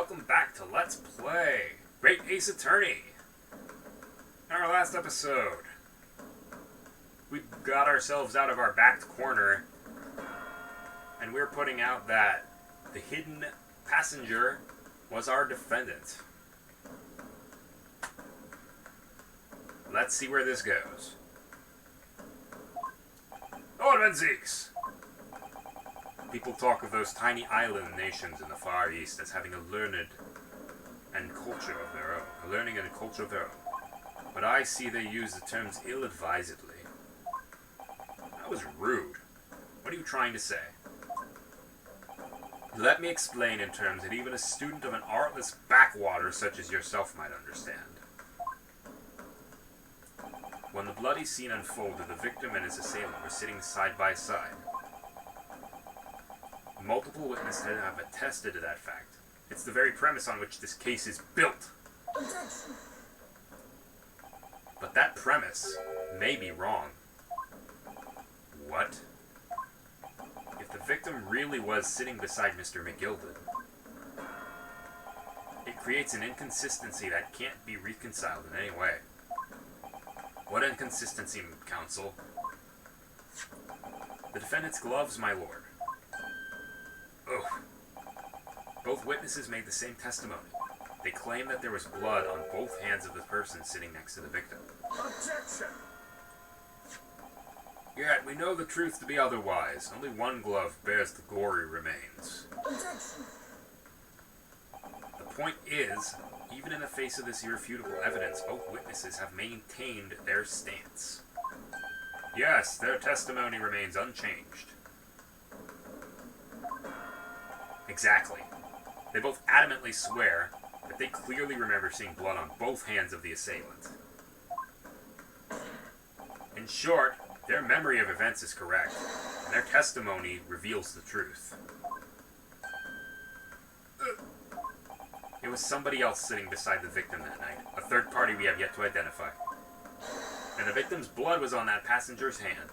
welcome back to Let's Play Great Ace Attorney. In our last episode, we got ourselves out of our backed corner, and we're putting out that the hidden passenger was our defendant. Let's see where this goes. Orvenzieks! People talk of those tiny island nations in the Far East as having a learning and culture of their own. But I see they use the terms ill-advisedly. That was rude. What are you trying to say? Let me explain in terms that even a student of an artless backwater such as yourself might understand. When the bloody scene unfolded, the victim and his assailant were sitting side by side. Multiple witnesses have attested to that fact. It's the very premise on which this case is built. But that premise may be wrong. What? If the victim really was sitting beside Mr. McGilded, it creates an inconsistency that can't be reconciled in any way. What inconsistency, counsel? The defendant's gloves, my lord. Oh. Both witnesses made the same testimony. They claim that there was blood on both hands of the person sitting next to the victim. Objection! Yet we know the truth to be otherwise. Only one glove bears the gory remains. Objection! The point is, even in the face of this irrefutable evidence, both witnesses have maintained their stance. Yes, their testimony remains unchanged. Exactly. They both adamantly swear that they clearly remember seeing blood on both hands of the assailant. In short, their memory of events is correct, and their testimony reveals the truth. It was somebody else sitting beside the victim that night, a third party we have yet to identify. And the victim's blood was on that passenger's hand.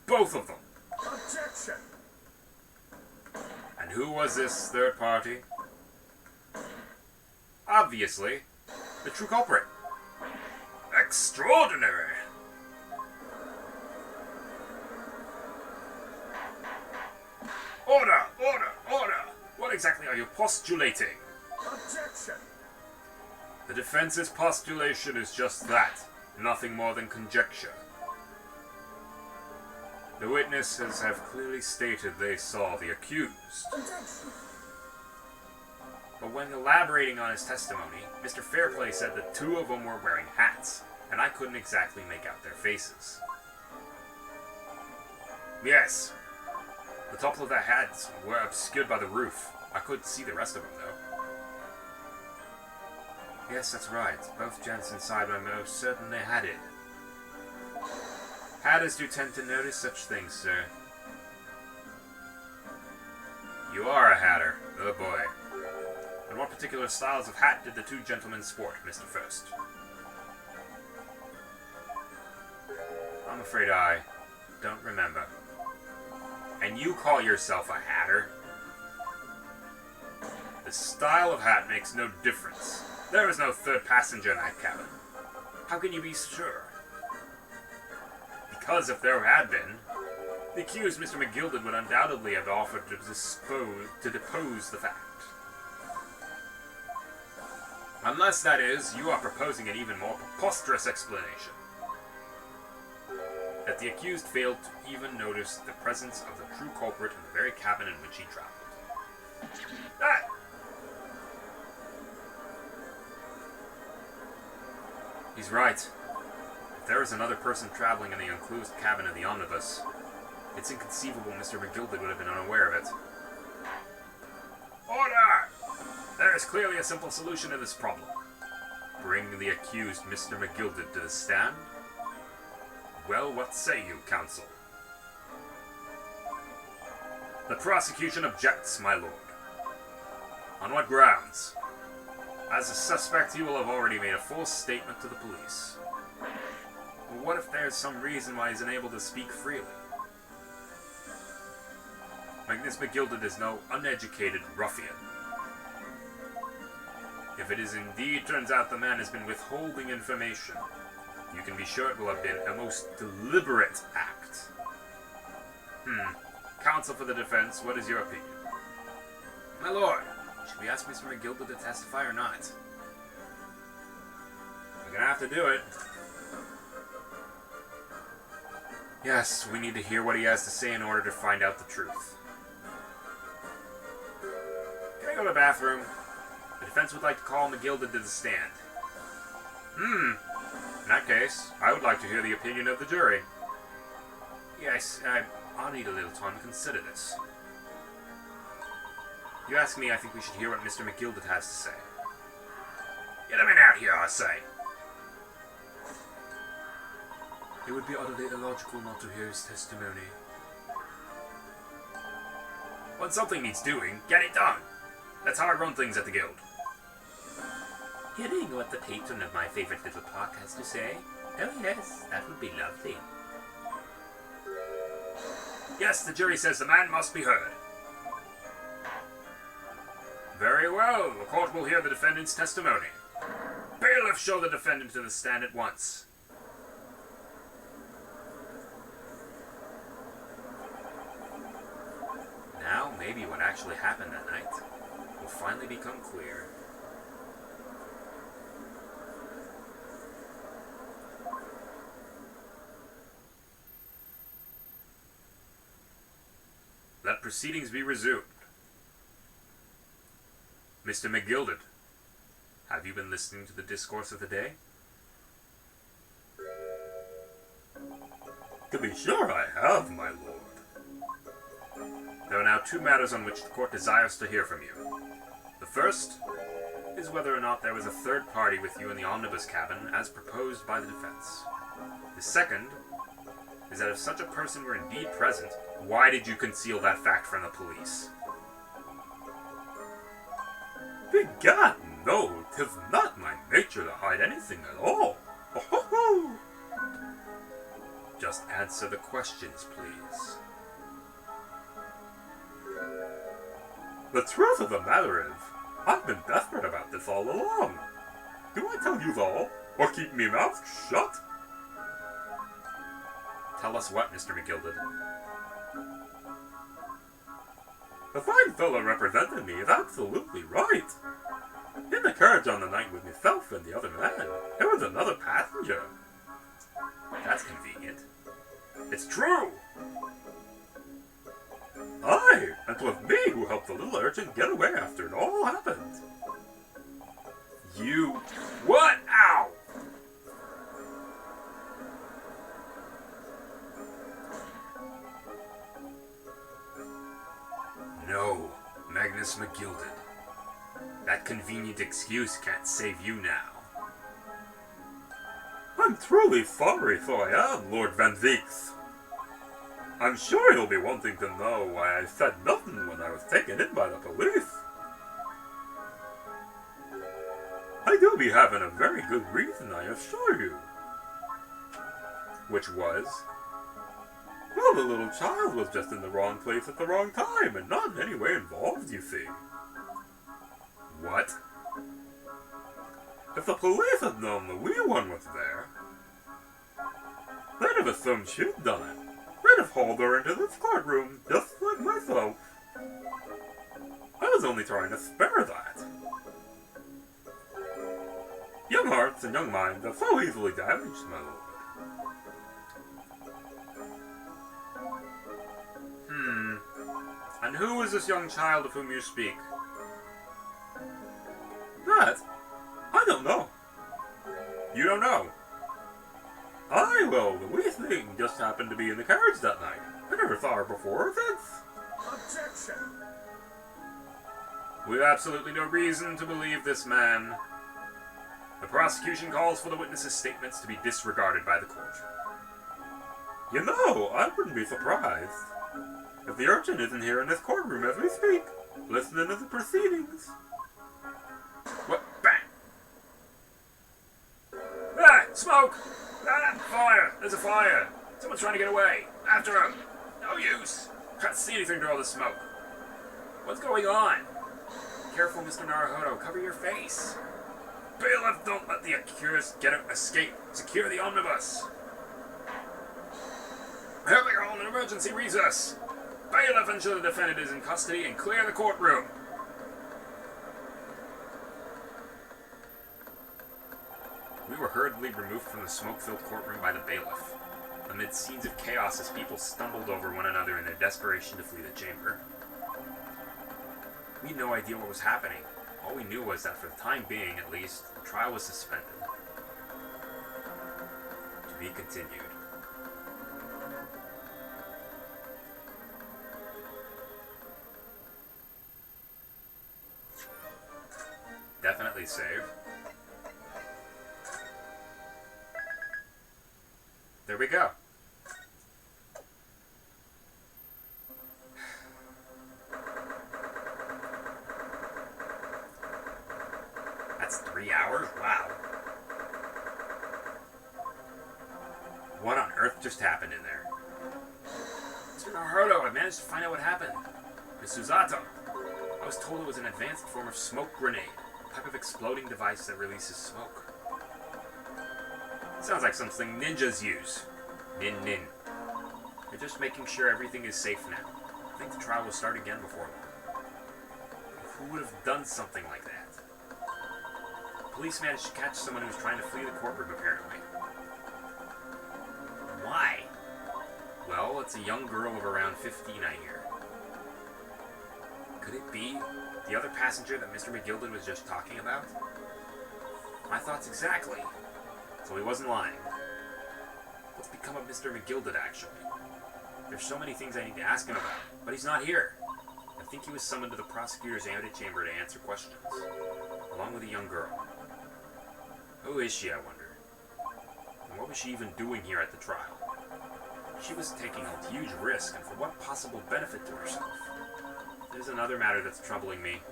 Both of them! Objection! And who was this third party? Obviously, the true culprit. Extraordinary! Order! Order! Order! What exactly are you postulating? Objection! The defense's postulation is just that, nothing more than conjecture. The witnesses have clearly stated they saw the accused. Objection! But when elaborating on his testimony, Mr. Fairplay said the two of them were wearing hats, and I couldn't exactly make out their faces. Yes, the tops of their hats were obscured by the roof. I couldn't see the rest of them, though. Yes, that's right. Both gents inside were most certainly hatted. Hatters do tend to notice such things, sir. You are a hatter. Oh boy. And what particular styles of hat did the two gentlemen sport, Mr. First? I'm afraid I don't remember. And you call yourself a hatter? The style of hat makes no difference. There was no third passenger in that cabin. How can you be sure? Because if there had been, the accused, Mr. McGilded, would undoubtedly have offered to depose the fact. Unless, that is, you are proposing an even more preposterous explanation. That the accused failed to even notice the presence of the true culprit in the very cabin in which he traveled. Ah! He's right. If there is another person traveling in the enclosed cabin of the omnibus, it's inconceivable Mr. McGilded would have been unaware of it. Order! There is clearly a simple solution to this problem. Bring the accused Mr. McGilded to the stand. Well, what say you, counsel? The prosecution objects, my lord. On what grounds? As a suspect, you will have already made a full statement to the police. But what if there's some reason why he's unable to speak freely? Magnus McGilded is no uneducated ruffian. If it is indeed turns out the man has been withholding information, you can be sure it will have been a most deliberate act. Counsel for the defense, what is your opinion? My lord, should we ask Mr. McGilda to testify or not? We're gonna have to do it. Yes, we need to hear what he has to say in order to find out the truth. Can I go to the bathroom? The defense would like to call McGilda to the stand. In that case, I would like to hear the opinion of the jury. Yes, I'll need a little time to consider this. You ask me, I think we should hear what Mr. McGilda has to say. Get him in out here, I say. It would be utterly illogical not to hear his testimony. When something needs doing, get it done. That's how I run things at the Guild. Hearing what the patron of my favorite little park has to say? Oh yes, that would be lovely. Yes, the jury says the man must be heard. Very well, the court will hear the defendant's testimony. Bailiff, show the defendant to the stand at once. Now, maybe what actually happened that night will finally become clear. Let proceedings be resumed. Mr. McGilda, have you been listening to the discourse of the day? To be sure I have, my lord. There are now two matters on which the court desires to hear from you. The first is whether or not there was a third party with you in the omnibus cabin as proposed by the defense. The second is that if such a person were indeed present, why did you conceal that fact from the police? Begad, no, 'tis not my nature to hide anything at all. Oh-ho-ho! Just answer the questions, please. The truth of the matter is, I've been desperate about this all along. Do I tell you all, or keep me mouth shut? Tell us what, Mr. McGilda? The fine fellow representing me is absolutely right. In the carriage on the night with myself and the other man, there was another passenger. That's convenient. It's true! Aye, and 'twas me who helped the little urchin get away after it all happened. You... What? Ow! No, Magnus McGilda. That convenient excuse can't save you now. I'm truly sorry, so I am, Lord Van Veeks. I'm sure you'll be wanting to know why I said nothing when I was taken in by the police. I do be having a very good reason, I assure you. Which was? Well, the little child was just in the wrong place at the wrong time, and not in any way involved, you see. What? If the police had known the wee one was there, they'd have assumed she'd done it. They'd have hauled her into this courtroom, just like myself. I was only trying to spare that. Young hearts and young minds are so easily damaged, my lord. And who is this young child of whom you speak? That? I don't know. You don't know? Aye, well, the wee thing just happened to be in the carriage that night. I never saw her before or since. Objection! We have absolutely no reason to believe this man. The prosecution calls for the witness's statements to be disregarded by the court. You know, I wouldn't be surprised if the urchin isn't here in this courtroom as we speak, listening to the proceedings. What? Bang! Ah! Smoke! Ah! Fire! There's a fire! Someone's trying to get away! After him! No use! Can't see anything through all the smoke. What's going on? Careful, Mr. Naruhodo. Cover your face. Bailiff, don't let the accused escape. Secure the omnibus. Having all an emergency recess. Bailiff, ensure the defendant is in custody and clear the courtroom. We were hurriedly removed from the smoke-filled courtroom by the bailiff, amid scenes of chaos as people stumbled over one another in their desperation to flee the chamber. We had no idea what was happening. All we knew was that for the time being, at least, the trial was suspended. To be continued. Definitely save. There we go. That's 3 hours? Wow. What on earth just happened in there? Mr. Naruhodo, I managed to find out what happened. Miss Susato. I was told it was an advanced form of smoke grenade, a type of exploding device that releases smoke. Sounds like something ninjas use. Nin. They're just making sure everything is safe now. I think the trial will start again before long. Who would have done something like that? Police managed to catch someone who was trying to flee the courtroom, apparently. Why? Well, it's a young girl of around 15, I hear. Could it be the other passenger that Mr. McGilded was just talking about? My thoughts exactly. So he wasn't lying. What's become of Mr. McGilded, actually? There's so many things I need to ask him about, but he's not here. I think he was summoned to the prosecutor's antechamber to answer questions, along with a young girl. Who is she, I wonder? And what was she even doing here at the trial? She was taking a huge risk, and for what possible benefit to herself? There's another matter that's troubling me.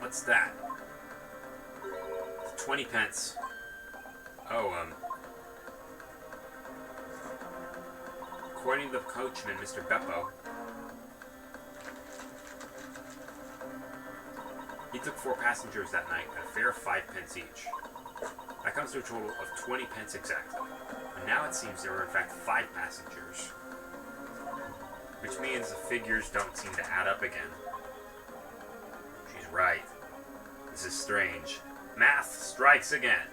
What's that? 20 pence. According to the coachman, Mr. Beppo, he took 4 passengers that night at a fare of 5 pence each. That comes to a total of 20 pence exactly. And now it seems there were in fact 5 passengers. Which means the figures don't seem to add up again. She's right. This is strange. Math strikes again.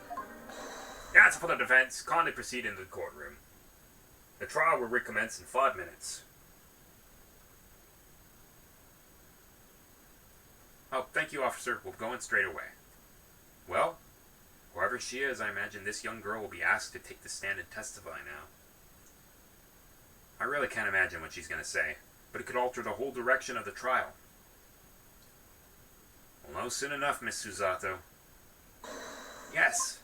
Counsel for the defense, kindly proceed into the courtroom. The trial will recommence in 5 minutes. Oh, thank you, officer. We'll go in straight away. Well, whoever she is, I imagine this young girl will be asked to take the stand and testify now. I really can't imagine what she's going to say, but it could alter the whole direction of the trial. Well, no, soon enough, Miss Susato. Yes.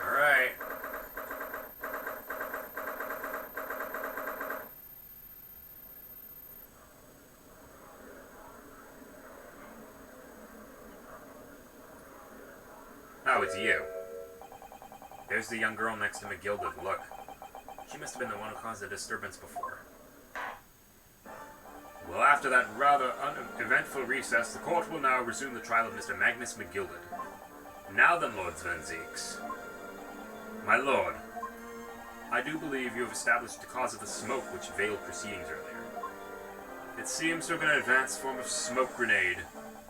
Alright. Oh, it's you. There's the young girl next to McGilded. Look. She must have been the one who caused the disturbance before. Well, after that rather uneventful recess, the court will now resume the trial of Mr. Magnus McGilded. Now then, Lord Sven Zeeks. My lord, I do believe you have established the cause of the smoke which veiled proceedings earlier. It seems to have been an advanced form of smoke grenade,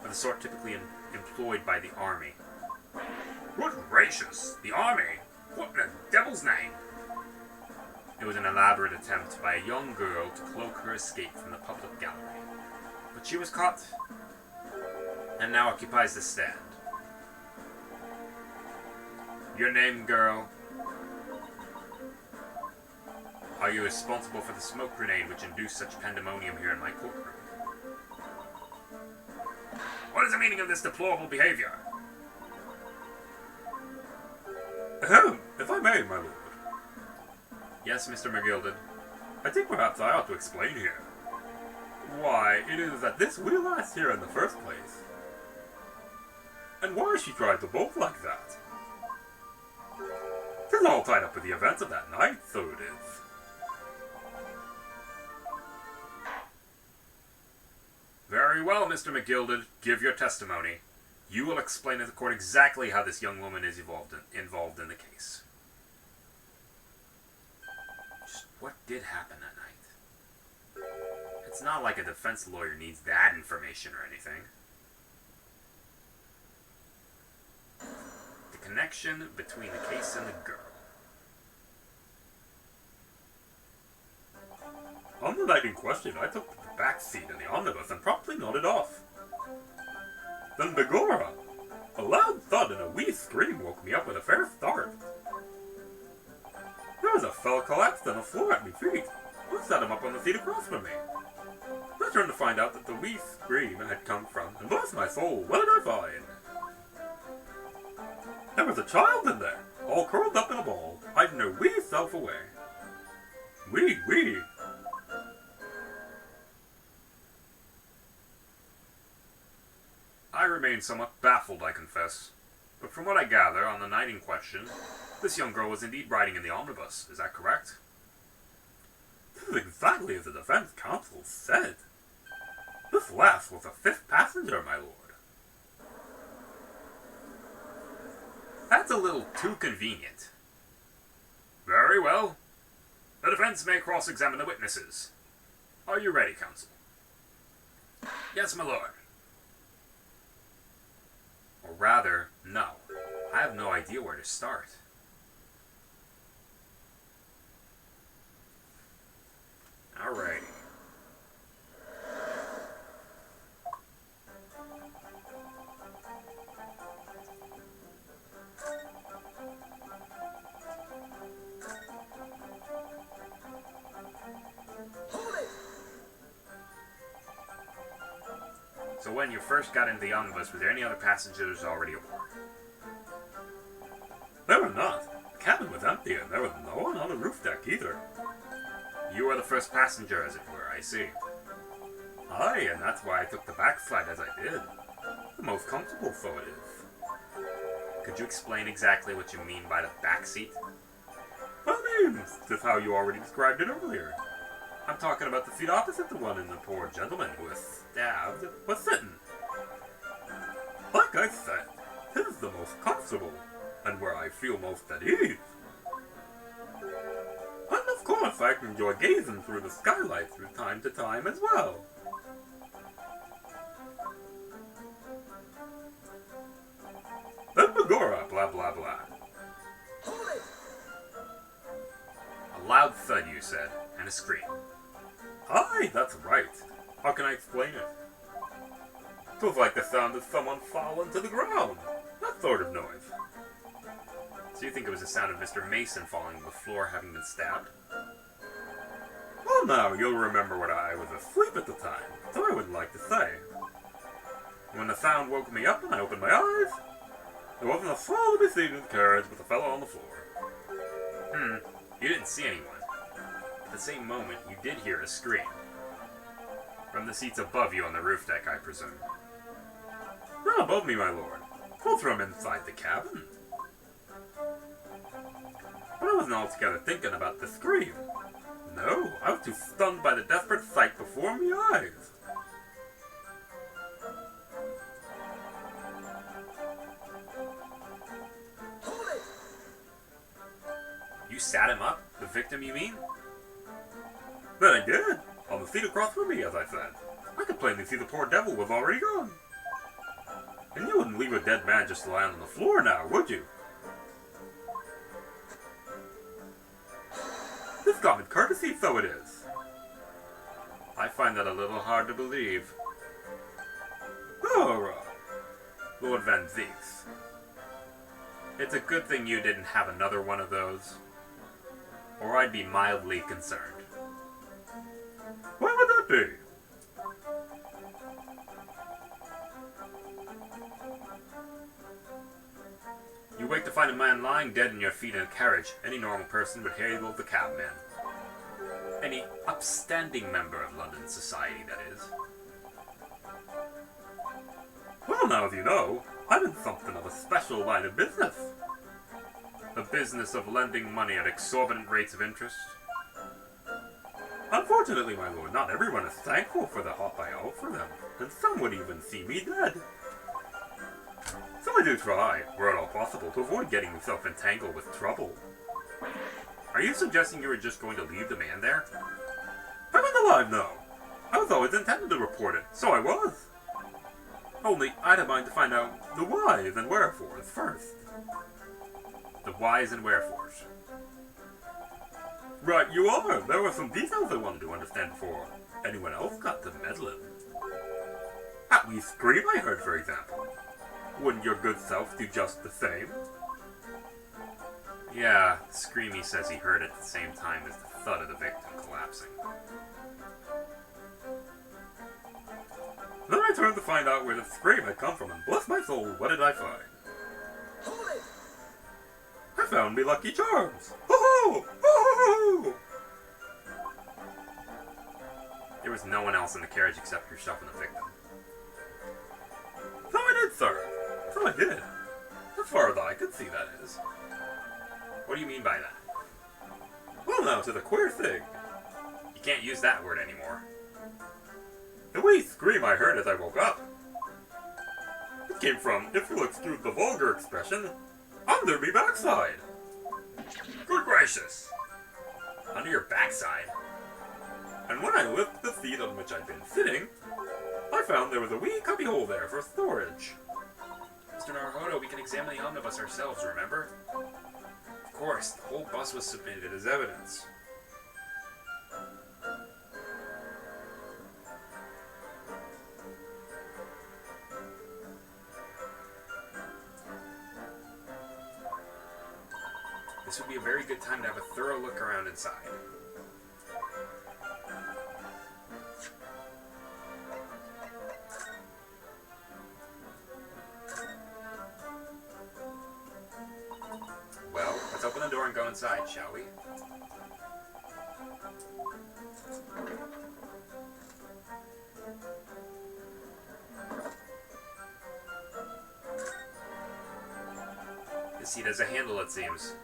of the sort typically employed by the army. Good gracious! The army? What in the devil's name? It was an elaborate attempt by a young girl to cloak her escape from the public gallery. But she was caught, and now occupies the stand. Your name, girl? Are you responsible for the smoke grenade which induced such pandemonium here in my courtroom? What is the meaning of this deplorable behavior? Ahem, if I may, my lord. Yes, Mr. McGilded. I think perhaps I ought to explain here. Why, it is that this wheel asked here in the first place. And why she tried to bolt like that. 'Tis all tied up with the events of that night, so it is. Well, Mr. McGilded, give your testimony. You will explain to the court exactly how this young woman is involved in the case. Just what did happen that night? It's not like a defense lawyer needs that information or anything. The connection between the case and the girl. On the night in question, I took the back seat in the omnibus and promptly nodded off. Then begorra, a loud thud and a wee scream woke me up with a fair start. There was a fellow collapsed on the floor at my feet. I set him up on the seat across from me. I turned to find out that the wee scream had come from, and bless my soul, what did I find? There was a child in there, all curled up in a ball, hiding her wee self away. Wee. I remain somewhat baffled, I confess. But from what I gather, on the night in question, this young girl was indeed riding in the omnibus. Is that correct? This is exactly as the defense counsel said. This lass was a fifth passenger, my lord. That's a little too convenient. Very well. The defense may cross-examine the witnesses. Are you ready, counsel? Yes, my lord. Or rather, no. I have no idea where to start. Alrighty. So when you first got into the omnibus, were there any other passengers already aboard? There were not. The cabin was empty, and there was no one on the roof deck either. You were the first passenger, as it were, I see. Aye, and that's why I took the backside as I did. The most comfortable, so it is. Could you explain exactly what you mean by the back seat? Well, just how you already described it earlier. I'm talking about the seat opposite the one in the poor gentleman who was stabbed was sitting. Like I said, this is the most comfortable, and where I feel most at ease. And of course I can enjoy gazing through the skylight from time to time as well. Then begorra, blah blah blah. A loud thud, you said, and a scream. Aye, that's right. How can I explain it? It was like the sound of someone falling to the ground. That sort of noise. So you think it was the sound of Mr. Mason falling to the floor having been stabbed? Well now, you'll remember what I was asleep at the time, so I wouldn't like to say. When the sound woke me up and I opened my eyes, there wasn't a soul to be seen in the carriage but the fellow on the floor. You didn't see anyone. At the same moment, you did hear a scream. From the seats above you on the roof deck, I presume. Not above me, my lord. Both from inside the cabin. But I wasn't altogether thinking about the scream. No, I was too stunned by the desperate sight before my eyes. You sat him up? The victim, you mean? Then I did. On the seat across from me, as I said. I could plainly see the poor devil was already gone. And you wouldn't leave a dead man just lying on the floor now, would you? This common courtesy, so it is. I find that a little hard to believe. Oh, Lord Van Zeeks. It's a good thing you didn't have another one of those, or I'd be mildly concerned. Why would that be? You wake to find a man lying dead in your feet in a carriage. Any normal person would hail the cabman. Any upstanding member of London society, that is. Well, now, as you know, I'm in something of a special line of business. The business of lending money at exorbitant rates of interest? Unfortunately, my lord, not everyone is thankful for the help I offer them, and some would even see me dead. So I do try, were it all possible, to avoid getting myself entangled with trouble. Are you suggesting you were just going to leave the man there? I was alive, no. I was always intended to report it, so I was. Only, I'd a mind to find out the whys and wherefores first. The whys and wherefores. Right you are. There were some details I wanted to understand before anyone else got to meddling. That wee scream I heard, for example. Wouldn't your good self do just the same? Yeah, Screamy says he heard it at the same time as the thud of the victim collapsing. Then I turned to find out where the scream had come from, and bless my soul, what did I find? Hold it! I found me Lucky Charms! Ho-ho! Ho-ho-ho! There was no one else in the carriage except yourself and the victim. So I did, sir. So I did. As far as I could see, that is. What do you mean by that? Well, now to the queer thing. You can't use that word anymore. The wee scream I heard as I woke up. It came from, if you'll excuse the vulgar expression, under me backside. Good gracious! Under your backside? And when I lifted the seat on which I'd been sitting, I found there was a wee cubby hole there for storage. Mr. Naruhodo, we can examine the omnibus ourselves, remember? Of course, the whole bus was submitted as evidence. This would be a very good time to have a thorough look around inside. Well, let's open the door and go inside, shall we? The seat has a handle, it seems.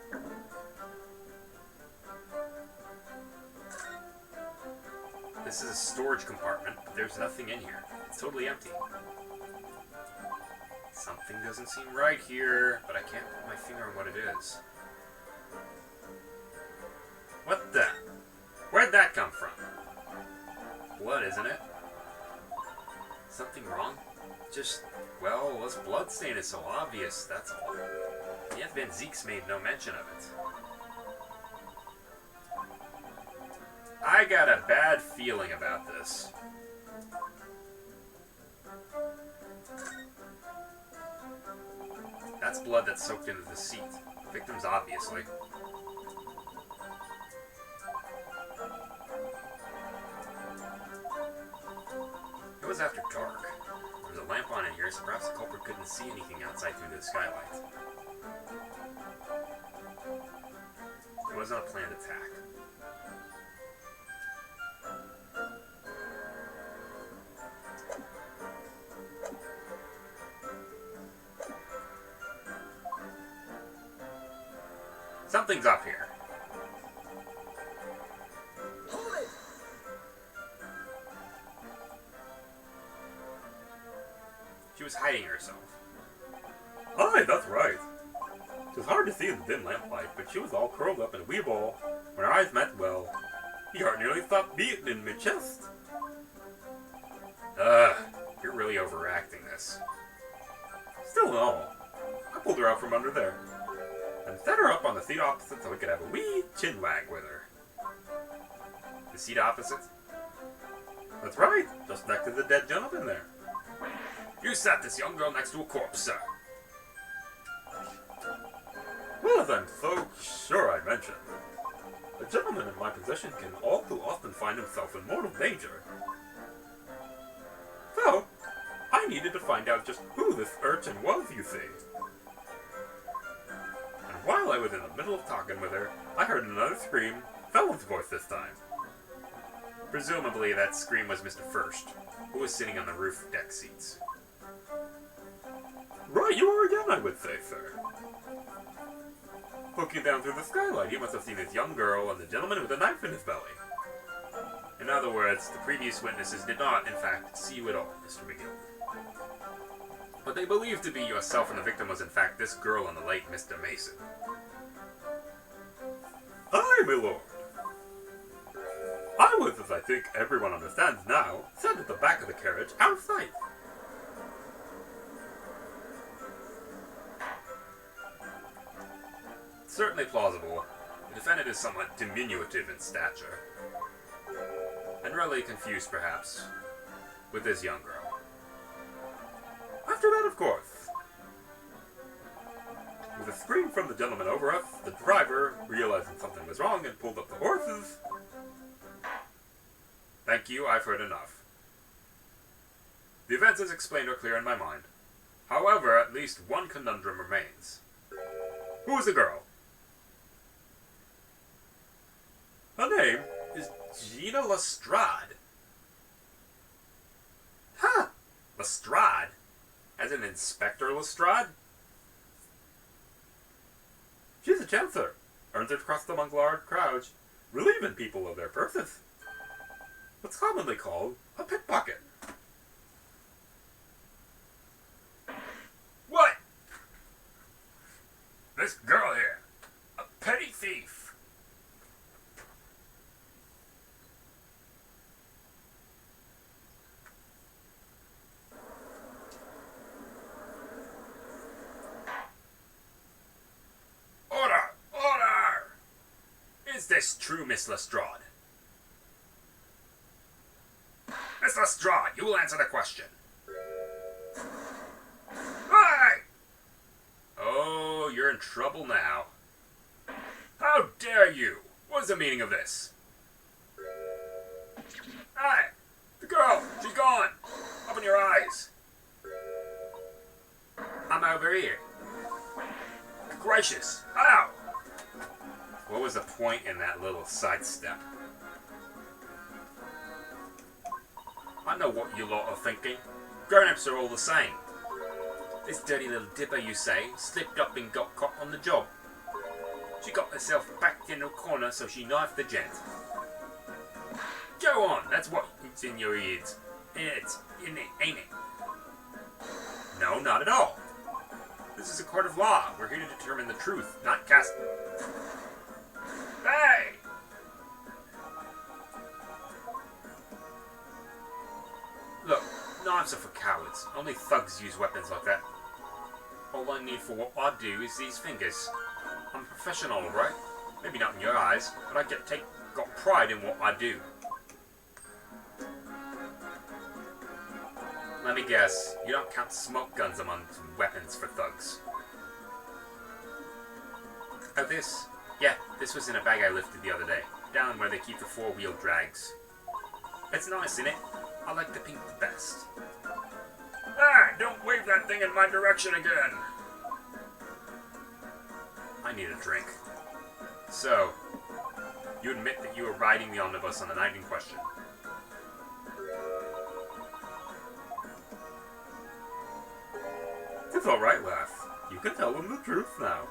This is a storage compartment, but there's nothing in here. It's totally empty. Something doesn't seem right here, but I can't put my finger on what it is. What the? Where'd that come from? Blood, isn't it? Something wrong? Just, well, this blood stain is so obvious, that's all. Yet Van Zeeks made no mention of it. I got a bad feeling about this. That's blood that's soaked into the seat. Victims, obviously. It was after dark. There was a lamp on in here, so perhaps the culprit couldn't see anything outside through the skylight. It wasn't a planned attack. Something's up here. Hold it! She was hiding herself. Aye, that's right. It was hard to see in the dim lamplight, but she was all curled up in a wee ball. When our eyes met, well, the heart nearly stopped beating in my chest. You're really overacting this. Still in all, I pulled her out from under there and set her up on the seat opposite so we could have a wee chin wag with her. The seat opposite? That's right, just next to the dead gentleman there. You sat this young girl next to a corpse, sir. Well, as I'm so sure I mentioned, a gentleman in my position can all too often find himself in mortal danger. So, I needed to find out just who this urchin was, you see. And while I was in the middle of talking with her, I heard another scream, Fallon's voice this time. Presumably that scream was Mr. First, who was sitting on the roof deck seats. Right you are again, I would say, sir. Looking down through the skylight, he must have seen his young girl and the gentleman with a knife in his belly. other words, the previous witnesses did not, in fact, see you at all, Mr. McGill. What they believed to be yourself and the victim was, in fact, this girl and the late Mr. Mason. Aye, my lord. I was, as I think everyone understands now, sat at the back of the carriage, out of sight. Certainly plausible. The defendant is somewhat diminutive in stature, and really confused, perhaps, with this young girl. After that, of course. With a scream from the gentleman over us, the driver, realizing something was wrong, and pulled up the horses. Thank you, I've heard enough. The events as explained are clear in my mind. However, at least one conundrum remains. Who is the girl? Her name is Gina Lestrade. Huh! Lestrade? As in Inspector Lestrade? She's a chancer, earns her trust among large crowds, relieving people of their purses. What's commonly called a pickpocket. What? This girl here, a petty thief. Order! Order! Is this true, Miss Lestrade? Miss Lestrade, you will answer the question. Hey! Oh, you're in trouble now. How dare you? What is the meaning of this? Hey! The girl! She's gone! Open your eyes! I'm over here. Gracious! Ow! What was the point in that little sidestep? I know what you lot are thinking. Grown-ups are all the same. This dirty little dipper, you say, slipped up and got caught on the job. She got herself backed in a corner, so she knifed the gent. Go on, that's what's in your ears. It's in it, ain't it? No, not at all. This is a court of law. We're here to determine the truth, not cast... Hey! Look, knives are for cowards. Only thugs use weapons like that. All I need for what I do is these fingers. I'm a professional, right? Maybe not in your eyes, but I got pride in what I do. Let me guess, you don't count smoke guns among weapons for thugs. Oh, this? Yeah, this was in a bag I lifted the other day, down where they keep the four-wheel drags. It's nice, innit? I like the pink the best. Ah, don't wave that thing in my direction again! I need a drink. So, you admit that you were riding the omnibus on the night in question? It's alright, lass. You can tell them the truth now.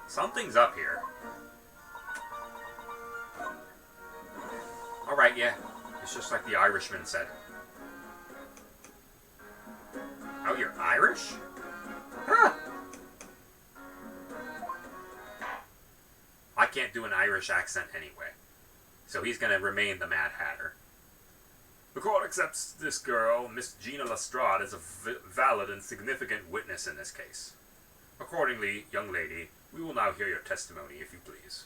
Something's up here. Alright, yeah. It's just like the Irishman said. Oh, you're Irish? Huh! I can't do an Irish accent anyway. So he's gonna remain the Mad Hatter. The court accepts this girl, Miss Gina Lestrade, as a valid and significant witness in this case. Accordingly, young lady, we will now hear your testimony, if you please.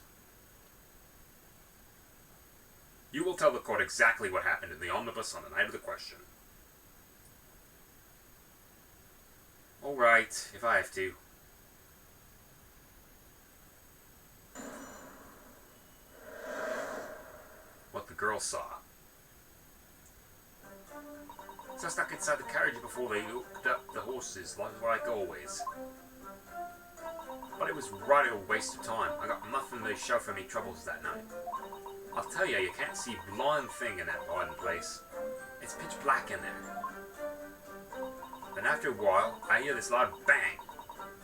You will tell the court exactly what happened in the omnibus on the night of the question. Alright, if I have to. What the girl saw. So I stuck inside the carriage before they hooked up the horses, like always. But it was right a waste of time. I got nothing to show for me troubles that night. I'll tell you, you can't see a blind thing in that hiding place. It's pitch black in there. Then after a while, I hear this loud bang.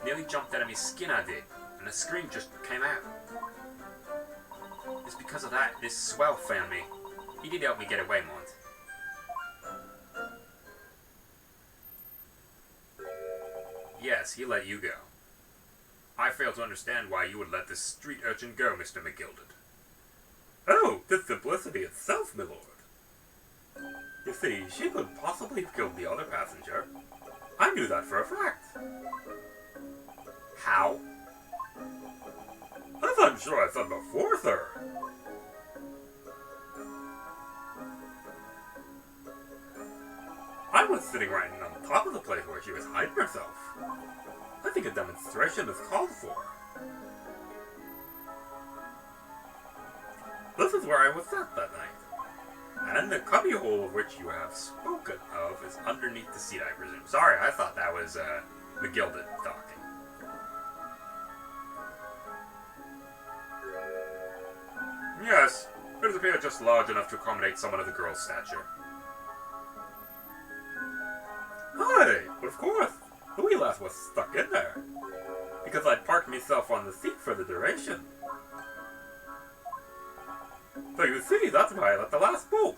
Nearly jumped out of my skin, I did, and the scream just came out. It's because of that this swell found me. You did help me get away, Mont. Yes, he let you go. I fail to understand why you would let this street urchin go, Mr. McGilded. Oh, the simplicity itself, my lord. You see, she couldn't possibly have killed the other passenger. I knew that for a fact. How? As I'm sure I said before, sir. I was sitting right on top of the place where she was hiding herself. I think a demonstration is called for. This is where I was sat that night. And the cubbyhole of which you have spoken of is underneath the seat, I presume. Sorry, I thought that was, McGilded talking. Yes, it appears just large enough to accommodate someone of the girl's stature. Aye, but of course, the wheel ass was stuck in there. Because I'd parked myself on the seat for the duration. So you see, that's why I let the last bolt.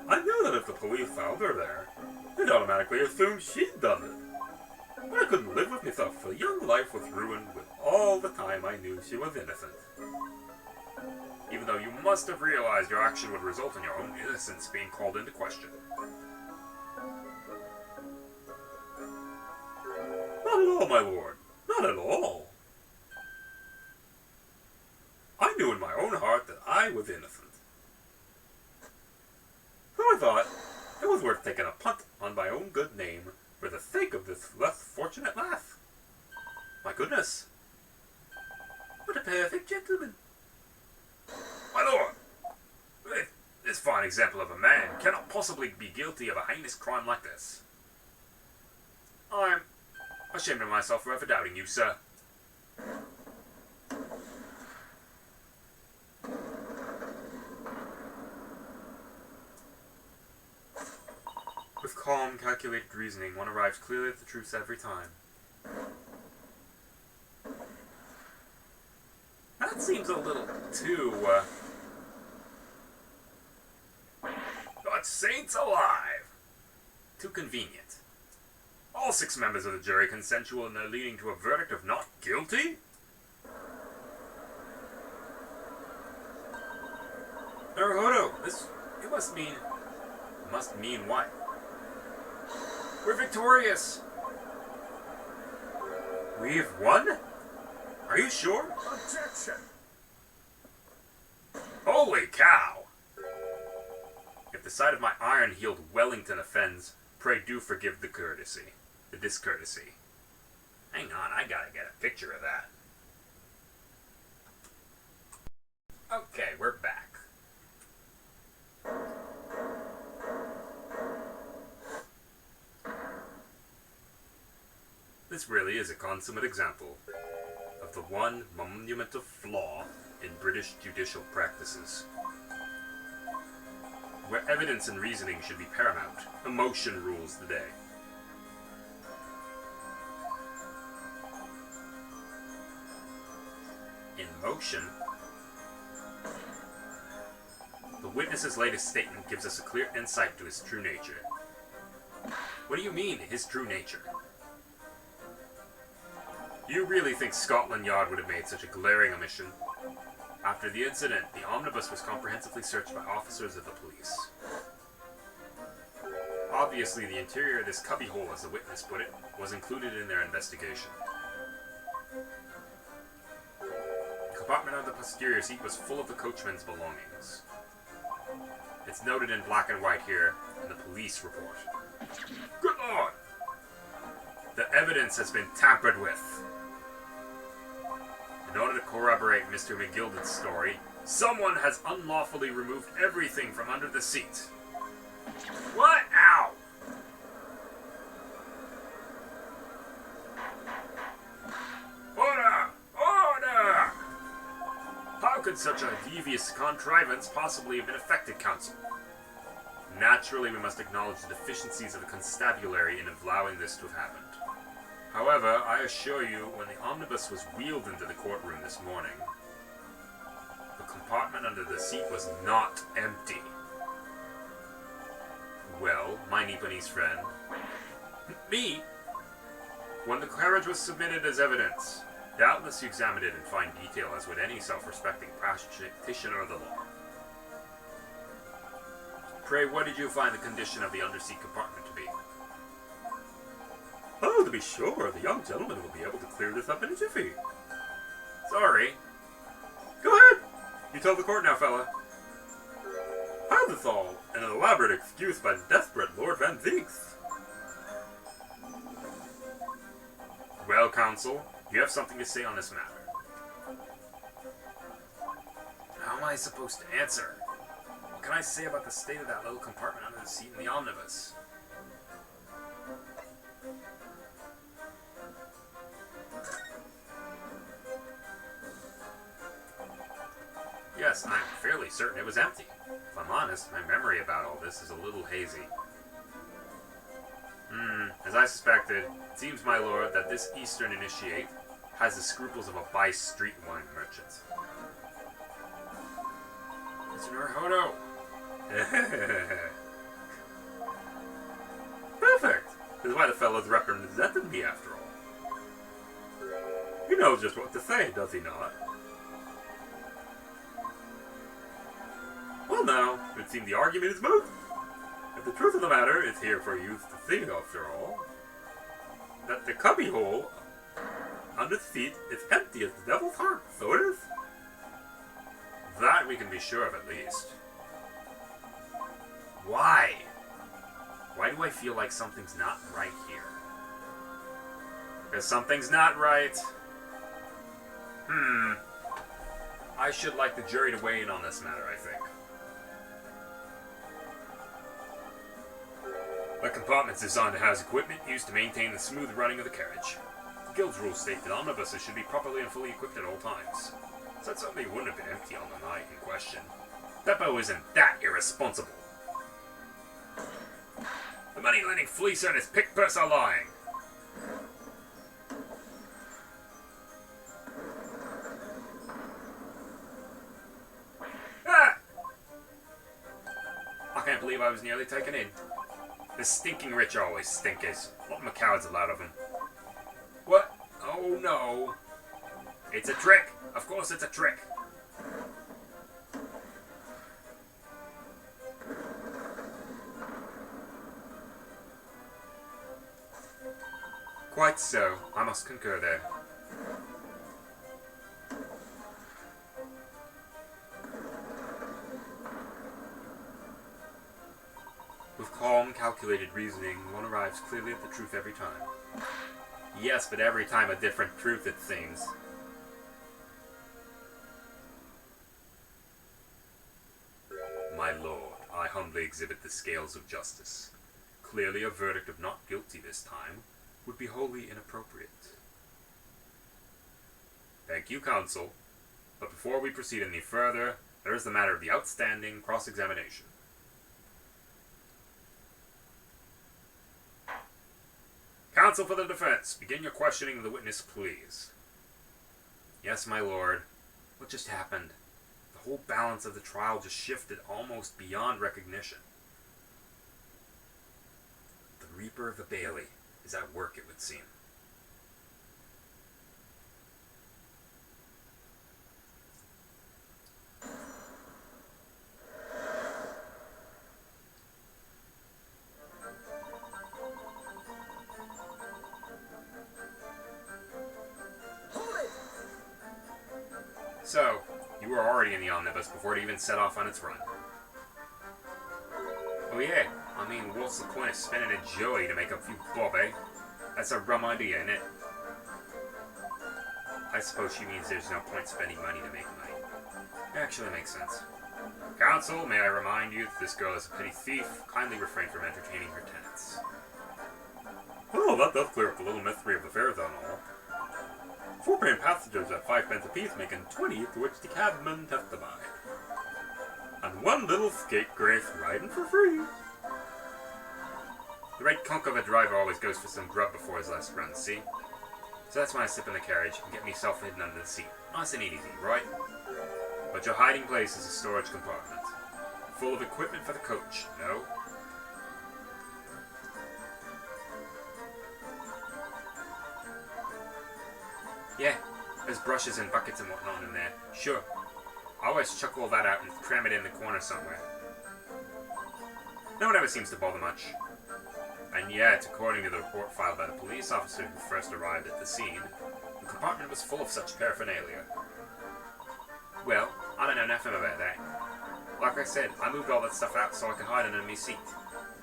I knew that if the police found her there, they'd automatically assume she'd done it. But I couldn't live with myself, so young life was ruined with all the time I knew she was innocent. Even though you must have realized your action would result in your own innocence being called into question. Not at all, my lord. Not at all. I knew in my own heart that I was innocent. So I thought it was worth taking a punt on my own good name for the sake of this less fortunate lass. My goodness. What a perfect gentleman. My lord, this fine example of a man cannot possibly be guilty of a heinous crime like this. I'm ashamed of myself for ever doubting you, sir. With calm, calculated reasoning, one arrives clearly at the truth every time. That seems a little too, God saints alive! Too convenient. All 6 members of the jury consensual in their leading to a verdict of not guilty? Naruhodo, it must mean what? We're victorious! We've won? Are you sure? Objection! Holy cow! If the sight of my iron-heeled Wellington offends, pray do forgive the discourtesy. Hang on, I gotta get a picture of that. Okay, we're back. This really is a consummate example of the one monumental flaw in British judicial practices. Where evidence and reasoning should be paramount, emotion rules the day. In motion, the witness's latest statement gives us a clear insight to his true nature. What do you mean, his true nature? You really think Scotland Yard would have made such a glaring omission? After the incident, the omnibus was comprehensively searched by officers of the police. Obviously, the interior of this cubbyhole, as the witness put it, was included in their investigation. The compartment on the posterior seat was full of the coachman's belongings. It's noted in black and white here in the police report. Good Lord! The evidence has been tampered with. In order to corroborate Mr. McGilded's story, someone has unlawfully removed everything from under the seat. What? Ow! Order! Order! How could such a devious contrivance possibly have been effected, counsel? Naturally, we must acknowledge the deficiencies of the constabulary in allowing this to have happened. However, I assure you, when the omnibus was wheeled into the courtroom this morning, the compartment under the seat was not empty. Well, my Nipponese friend. Me? When the carriage was submitted as evidence, doubtless you examined it in fine detail as would any self-respecting practitioner of the law. Pray, what did you find the condition of the undersea compartment to be? Oh, to be sure, the young gentleman will be able to clear this up in a jiffy. Sorry. Go ahead! You tell the court now, fella. How's this all? An elaborate excuse by the desperate Lord Van Zeeks. Well, counsel, you have something to say on this matter. How am I supposed to answer? What can I say about the state of that little compartment under the seat in the omnibus? Yes, I'm fairly certain it was empty. If I'm honest, my memory about all this is a little hazy. As I suspected, it seems, my lord, that this Eastern initiate has the scruples of a by-street wine merchant. Mr. Naruhodo! Perfect! This is why the fellow's represented me, after all. He knows just what to say, does he not? Well now, it would seem the argument is moot. If the truth of the matter is here for you to see, after all, that the cubbyhole under the seat is empty as the devil's heart, so it is. That we can be sure of, at least. Why? Why do I feel like something's not right here? Because something's not right. I should like the jury to weigh in on this matter, I think. The compartment's designed to house equipment used to maintain the smooth running of the carriage. The Guild's rules state that omnibuses should be properly and fully equipped at all times. So that certainly wouldn't have been empty on the night in question. Beppo isn't that irresponsible. The money-lending fleecer and his pick purse are lying. Ah! I can't believe I was nearly taken in. The stinking rich are always stinkers. What am cowards allowed of them? What? Oh no. It's a trick. Of course it's a trick. Quite so. I must concur there. With calm, calculated reasoning, one arrives clearly at the truth every time. Yes, but every time a different truth, it seems. My lord, I humbly exhibit the scales of justice. Clearly a verdict of not guilty this time would be wholly inappropriate. Thank you, counsel. But before we proceed any further, there is the matter of the outstanding cross-examination. Counsel for the defense, begin your questioning of the witness, please. Yes, my lord. What just happened? The whole balance of the trial just shifted almost beyond recognition. The Reaper of the Bailey is at work, it would seem. So, you were already in the omnibus before it even set off on its run. Oh yeah, I mean, what's the point of spending a joey to make a few bob, eh? That's a rum idea, ain't it? I suppose she means there's no point spending money to make money. Actually makes sense. Counsel, may I remind you that this girl is a petty thief. Kindly refrain from entertaining her tenants. Oh, that does clear up the little mystery of the fares on all. 4 paying passengers at 5 pence apiece, making 20, to which the cabman testified. And one little scapegrace riding for free. The right conk of a driver always goes for some grub before his last run, see? So that's when I slip in the carriage and get myself hidden under the seat. Nice and easy, right? But your hiding place is a storage compartment. Full of equipment for the coach, no? Yeah, there's brushes and buckets and whatnot in there. Sure. I always chuck all that out and cram it in the corner somewhere. No one ever seems to bother much. And yet, according to the report filed by the police officer who first arrived at the scene, the compartment was full of such paraphernalia. Well, I don't know nothing about that. Like I said, I moved all that stuff out so I could hide under my seat.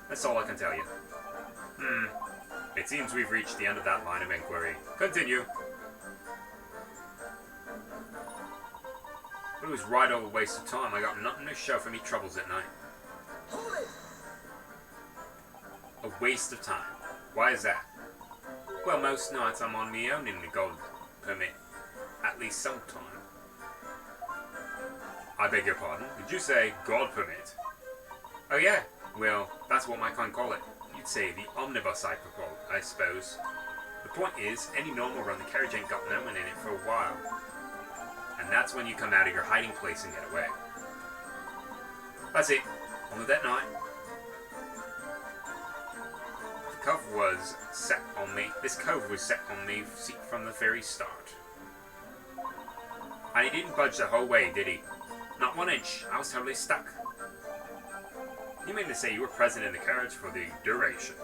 That's all I can tell you. It seems we've reached the end of that line of inquiry. Continue. But it was right over a waste of time. I got nothing to show for me troubles at night. Hold it! A waste of time. Why is that? Well, most nights I'm on my own in the gold permit. At least sometime. I beg your pardon? Did you say God permit? Oh yeah. Well, that's what my kind call it. You'd say the omnibus, I suppose. The point is, any normal run, the carriage ain't got no one in it for a while. And that's when you come out of your hiding place and get away. That's it. Only that night. This cove was set on me from the very start. And he didn't budge the whole way, did he? Not 1 inch. I was totally stuck. You mean to say you were present in the carriage for the duration?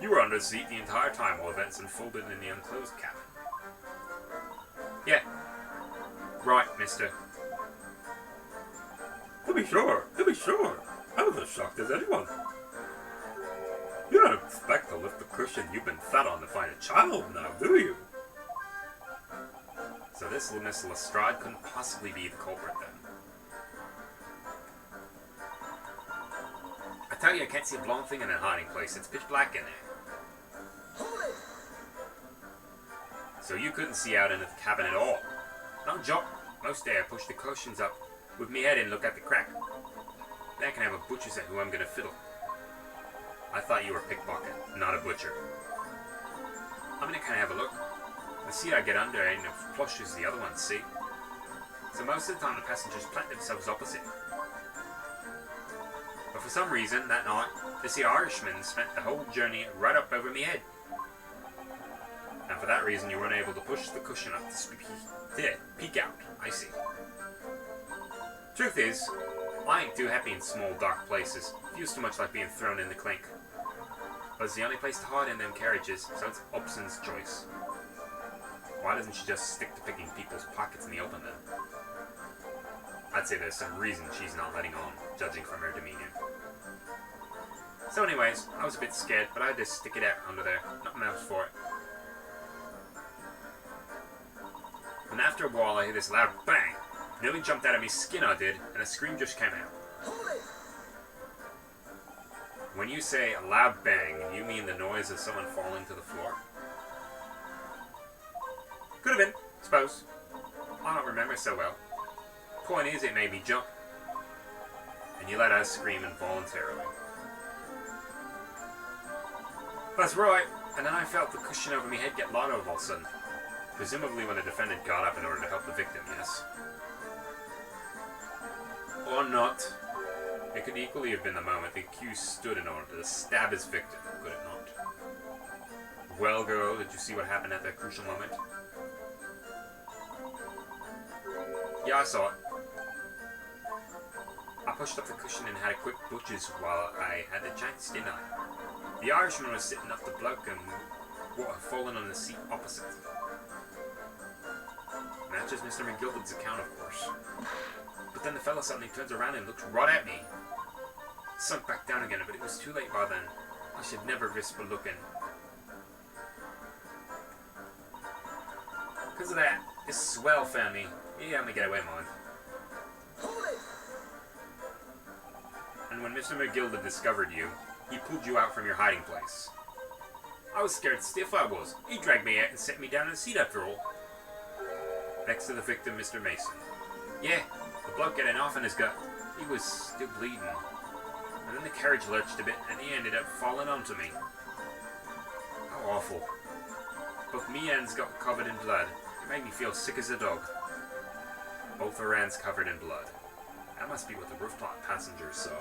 You were under the seat the entire time while events unfolded in the enclosed cabin. Yeah. Right, mister. To be sure. I was as shocked as anyone. You don't expect to lift the cushion you've been fed on to find a child now, do you? So this Miss Lestrade couldn't possibly be the culprit then. I tell you, I can't see a blown thing in that hiding place. It's pitch black in there. Hold it! So you couldn't see out into the cabin at all. Not a job. Most day I push the cushions up with me head and look at the crack. Then I can have a butcher's at who I'm gonna fiddle. I thought you were a pickpocket, not a butcher. I'm gonna kinda have a look. The seat I get under ain't as plush as the other ones, see? So most of the time the passengers plant themselves opposite. But for some reason, that night, this here Irishman spent the whole journey right up over me head. And for that reason, you weren't able to push the cushion up to peek out. I see. Truth is, I ain't too happy in small, dark places. Feels too much like being thrown in the clink. But it's the only place to hide in them carriages, so it's Upson's choice. Why doesn't she just stick to picking people's pockets in the open then? I'd say there's some reason she's not letting on, judging from her demeanor. So anyways, I was a bit scared, but I had to stick it out under there. Nothing else for it. And after a while I hear this loud bang. Nearly jumped out of my skin I did, and a scream just came out. Hold it! When you say a loud bang, you mean the noise of someone falling to the floor? Could have been, suppose. I don't remember so well. Point is, it made me jump. And you let out a scream involuntarily. That's right, and then I felt the cushion over my head get lighter all of a sudden. Presumably when the defendant got up in order to help the victim, yes? Or not. It could equally have been the moment the accused stood in order to stab his victim, could it not? Well, girl, did you see what happened at that crucial moment? Yeah, I saw it. I pushed up the cushion and had a quick butcher's while I had the chance, didn't I? The Irishman was sitting up the bloke and water falling on the seat opposite. Matches Mr. McGilden's account, of course. But then the fella suddenly turns around and looks right at me. Sunk back down again, but it was too late by then. I should never risk for looking. Because of that, this swell found me. He helped me get away, mind. Hold it! And when Mr. McGilden discovered you, he pulled you out from your hiding place. I was scared stiff, I was. He dragged me out and set me down in the seat after all. Next to the victim, Mr. Mason. Yeah, the bloke getting off in his gut. He was still bleeding. And then the carriage lurched a bit and he ended up falling onto me. How awful. Both me hands got covered in blood. It made me feel sick as a dog. Both her hands covered in blood. That must be what the rooftop passengers saw.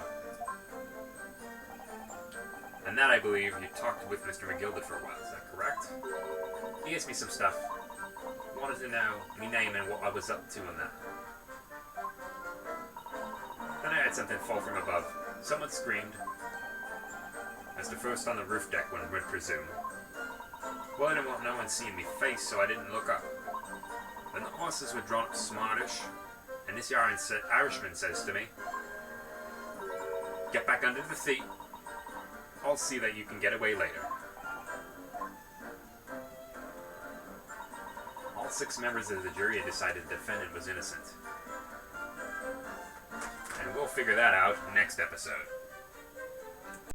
And that, I believe, you talked with Mr. McGilden for a while, is that correct? He asked me some stuff. wanted to know me name and what I was up to on that. Then I had something fall from above. Someone screamed. As the first on the roof deck, one would presume. Well, I didn't want no one seeing me face, so I didn't look up. Then the horses were drawn up smartish, and this Irishman says to me, "Get back under the seat. I'll see that you can get away later." All 6 members of the jury had decided the defendant was innocent. And we'll figure that out next episode.